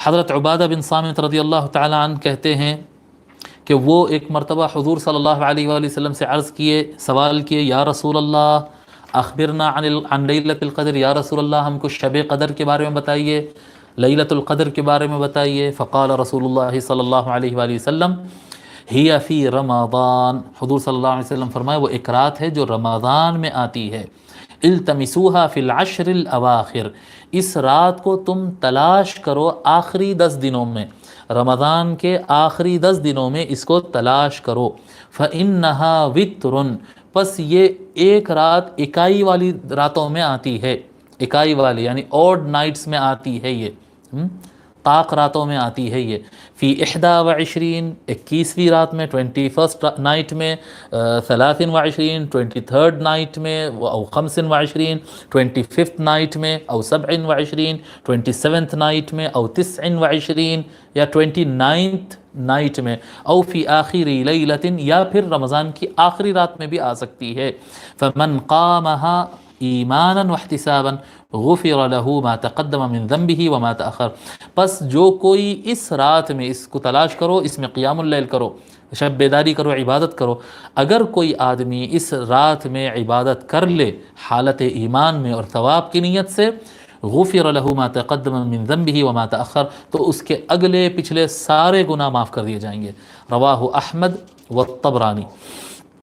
حضرت عبادہ بن صامت رضی اللہ تعالی عنہ کہتے ہیں کہ وہ ایک مرتبہ حضور صلی اللہ علیہ وآلہ وسلم سے عرض کیے، سوال کیے، یا رسول اللہ اخبرنا عن لیلۃ القدر، یا رسول اللہ ہم کو شب قدر کے بارے میں بتائیے، لیلۃ القدر کے بارے میں بتائیے۔ فقال رسول اللہ صلی اللہ علیہ وآلہ وسلم ہی فی رمضان، حضور صلی اللہ علیہ وسلم فرمائے وہ ایک رات ہے جو رمضان میں آتی ہے، التمسوها فی العشر الاواخر، اس رات کو تم تلاش کرو آخری 10 دنوں میں، رمضان کے آخری 10 دنوں میں اس کو تلاش کرو۔ فإنها وتر، پس یہ ایک رات اکائی والی راتوں میں آتی ہے، اکائی والی یعنی اوڈ نائٹس میں آتی ہے، یہ طاق راتوں میں آتی ہے یہ۔ فی 21، 21ویں رات میں، 21st نائٹ میں، 23، 23rd نائٹ میں، او 25، 25th نائٹ میں، او 27، 27th نائٹ میں، او 29 یا 29th نائٹ میں، او فی آخری لیلۃ، یا پھر رمضان کی آخری رات میں بھی آ سکتی ہے۔ فمن قامها ایمانا واحتسابا غفر له ما تقدم من ذنبه وما تأخر، پس جو کوئی اس رات میں، اس کو تلاش کرو، اس میں قیام اللیل کرو، شب بیداری کرو، عبادت کرو، اگر کوئی آدمی اس رات میں عبادت کر لے حالت ایمان میں اور ثواب کی نیت سے، غفر له ما تقدم من ذنبه وما تأخر، تو اس کے اگلے پچھلے سارے گناہ معاف کر دیے جائیں گے۔ رواہ احمد والطبرانی۔